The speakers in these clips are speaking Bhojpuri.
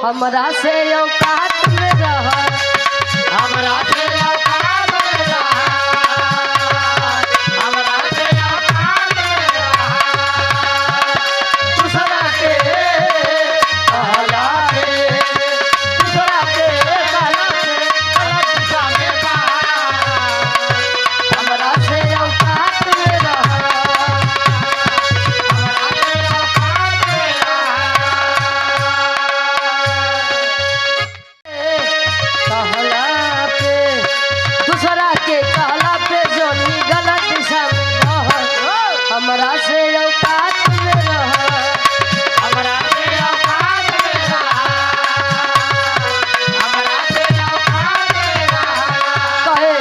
हमरा से औकात में रह, हमरा से औकात में रह, हमरा से औकात में रह। दूसरा के कहला पे, दूसरा के कहला पे अलग दिशा में बा। हमरा से औकात में रह, हमरा से औकात में रह। कहला पे दूसरा के कहला पे जोनी गलत दिशा में रह, हमरा से औकात में रह, हमरा से औकात में रह, हमरा से औकात में रह। कहे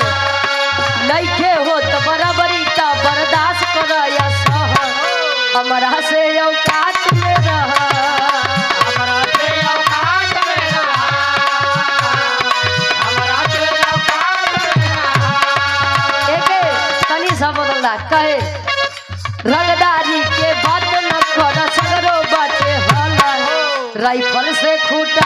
नइखे होत बराबरी त बर्दाश्त कर या सह, हमरा से औकात में रह, हमरा से औकात में रह, हमरा से औकात में रह। एके तनी सा बदलला कहे रंगदारी के बात न कर सगरो बाटे हला, राइफल से खूटा